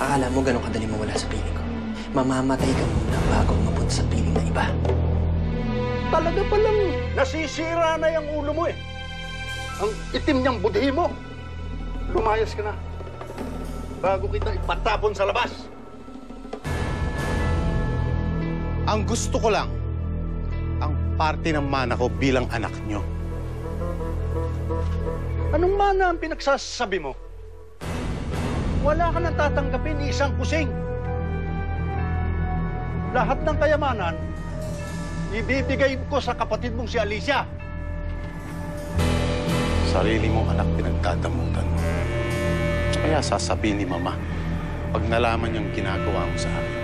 Akala mo ganun kadali mawala sa piling ko. Mamamatay ka muna bago mapunta sa piling na iba. Talaga palang nasisira na yung ulo mo eh. Ang itim niyang budhi mo. Lumayas ka na. Bago kita ipatapon sa labas. Ang gusto ko lang, ang parte ng mana ko bilang anak nyo. Anong mana ang pinagsasabi mo? Wala ka nang tatanggapin ni isang kusing. Lahat ng kayamanan, ibibigay ko sa kapatid mong si Alicia. Sarili mong anak pinagdadamutan mo. Kaya sasabihin ni Mama, pag nalaman niyang ginagawa mo sa akin.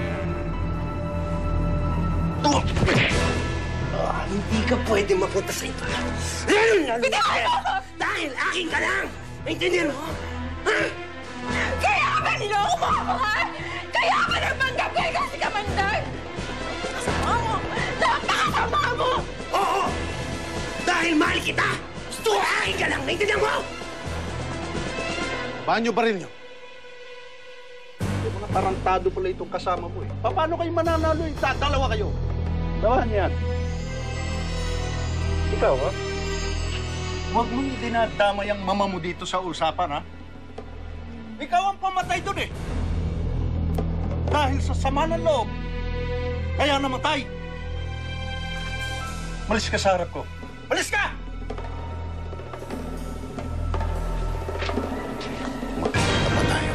Hindi ka pwede mapunta sa iba. Dahil akin ka lang! Naintindihan mo? Ha? Kaya ka ba niloko mo ako, ha? Kaya ka nagpanggap kayo kasi kamandag! Kasama mo! Napakasama mo! Oo! Dahil mahal kita! Gusto ko akin ka lang! Naintindihan mo? Banyo ba rin nyo? Yung mga tarantado pala itong kasama mo eh. Paano kayo mananalo eh? Dalawa kayo. Dawahan yan. Ikaw, ha? Huwag mong dinadama yung mama mo dito sa usapan, ha? Ikaw ang pamatay doon eh. Dahil sa sama ng loob, kaya namatay. Malis ka sa harap ko. Malis ka! Magkakita pa tayo.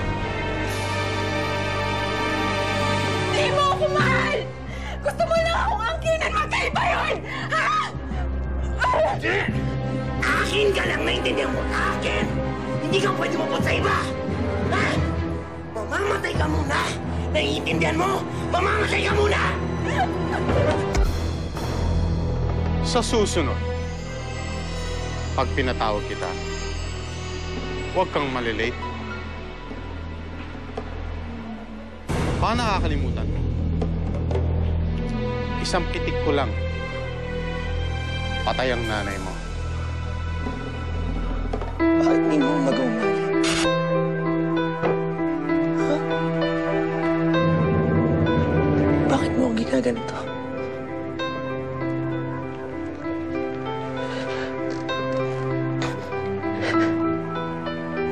Hindi mo ako mahal! Gusto mo lang akong angkinan, magkaiba yun! Ha? Akin ka lang! Naintindihan mo? Akin! Hindi ka pwede mapunta sa iba! Ha? Mamamatay ka muna! Naiintindihan mo? Mamamatay ka muna! Sa susunod, pag pinatawag kita, huwag kang malilate. Baka nakakalimutan mo. Isang pitik ko lang, patay ang nanay mo. Bakit hindi mo mag-umali? Ha? Bakit mo ang ginaganito?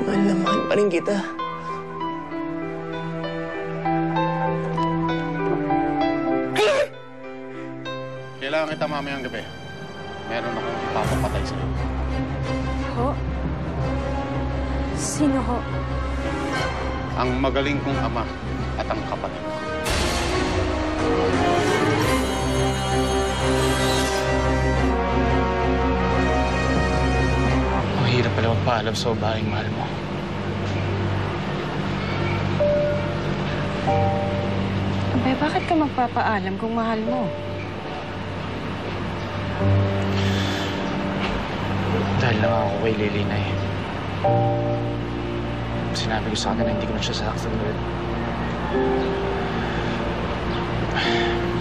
Mahal na mahal pa rin kita. Kailangan kita mamayang gabi. Meron akong ipapapatay sa'yo. Ho? Sino ho? Ang magaling kong ama at ang kapatid ko. Ang hirap pala magpaalam sa babaeng mahal mo. Abay, bakit ka magpapaalam kung mahal mo? Dahil lang ako kay Lily na eh. Sinabi ko sa kanya na hindi ko na siya sasaktan ulit.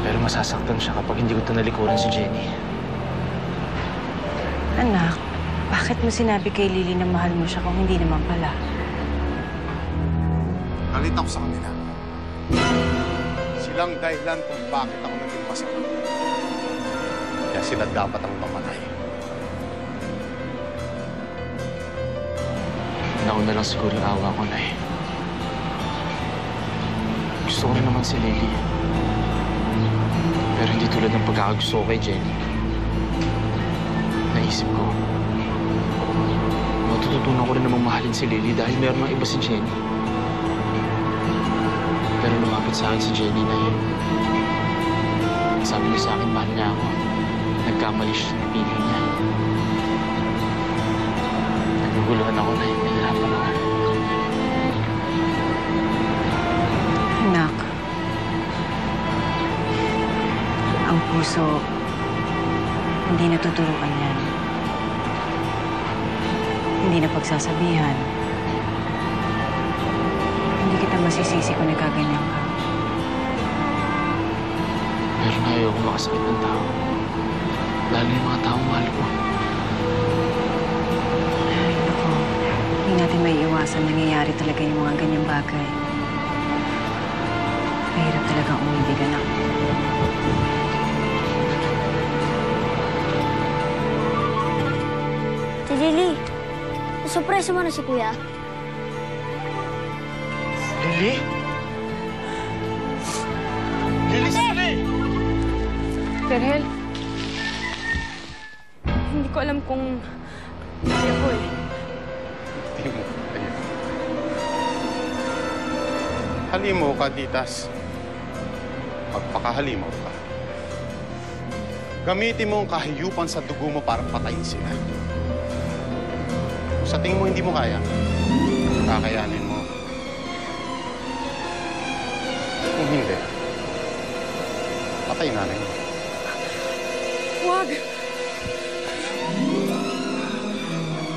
Pero masasaktan siya kapag hindi ko tinalikuran si Jenny. Anak, bakit mo sinabi kay Lily na mahal mo siya kung hindi naman pala? Galit ako sa kanila. Silang dahilan kung bakit ako naging masama. Kaya sila dapat ang mamatay. Nauna lang siguro yung awa ko na eh. Gusto ko rin naman si Lily. Pero hindi tulad ng pagkakagusto ko kay Jenny. Naisip ko, matututunan ko rin namang mahalin si Lily dahil meron ng iba si Jenny. Pero lumapit sa akin si Jenny na yun. Sabi niya sa akin, mahal niya ako. Nagkamali siya sa pili niya. Naguguluhan ako na yun. Nahirapan ako. Anak, ang puso, hindi natuturuan yan. Hindi na pagsasabihan. Hindi kita masisisi kung nagkaganyan ka. Pero ayoko makasakit ng tao. Lalo yung mga taong mahal ko. Ay, naku, hindi natin may iwasan nangyayari talaga yung mga ganyang bagay. Mahirap talaga umilig, anak. Ate Lily, nasurpresa mo na si Kuya? Lily? Lily, sandali! Berhel, hindi ko alam kung kaya ko eh. Hindi mo kaya. Halimaw ka, Titas. Magpakahalimaw ka. Gamitin mo ang kahiyupan sa dugo mo para patayin sila. Kung sa tingin mo hindi mo kaya, kakayanin mo. Kung hindi, patayin namin. Huwag!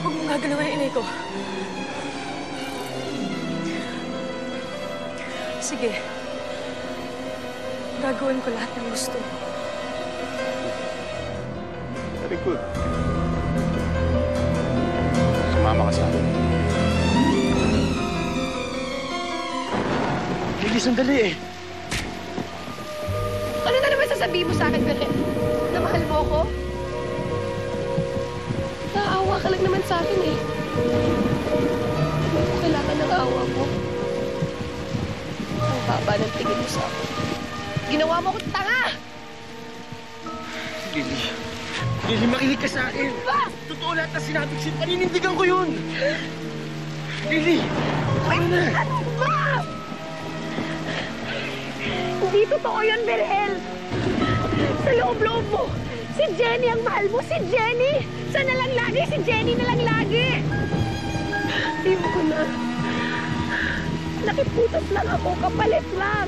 Huwag mong gagalawan ang inay ko. Sige. Gagawin ko lahat ng gusto. Very good. Sumama ka sa akin. Lily, sandali eh. Ano na naman sasabihin mo sa akin, Berhel? Na mahal mo ako? Naawa ka lang naman sa akin eh. Hindi ko kailangan ng awa mo. Ang baba ng tingin mo sa akin. Ginawa mo akong tanga! Lily. Lily, makinig ka sa akin. Totoo lahat na sinabi ko sa'yo. Paninindigan ko yun. Lily, ayun na. Ma'am! Hindi totoo yun, Berhel. Sa loob-loob mo, si Jenny ang mahal mo. Si Jenny! Siya na lang lagi, si Jenny na lang lagi! Ayoko na. Nakiputas lang ako, kapalit lang.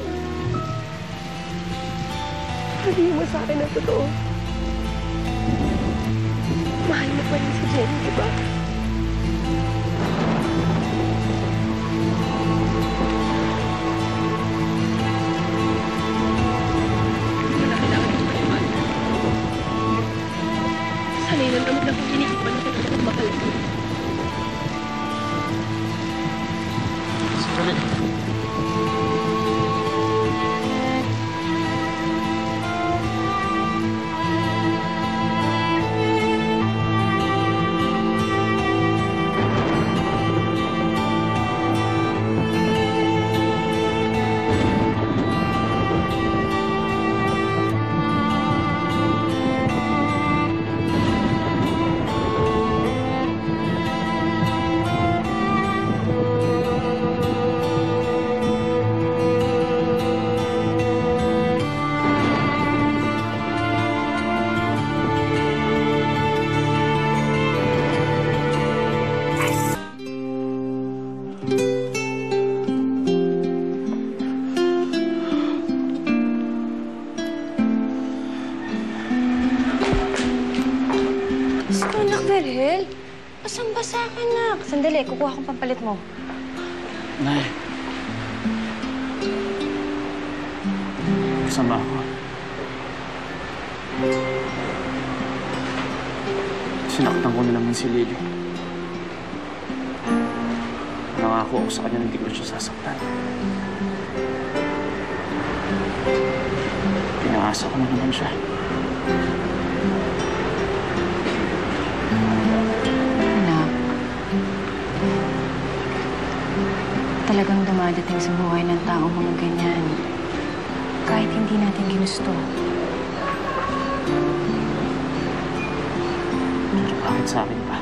Sabihin mo sa akin ang totoo. Mahal mo pa rin si Jenny, di ba? Sanay lang naman akong iniipan na kita kung mahal ko. Sandali. Berhel, basang-basa ka, nak. Sandali, kukuha kong pampalit mo. Nay. Kasama ako. Sinaktan ko na naman si Lily. Nangako ako sa kanya na hindi ko siya sasaktan. Pinangasa ko na naman siya. Anak, talagang dumadating sa buhay ng tao mga ganyan. Kahit hindi natin ginusto. Pero bakit sa akin pa?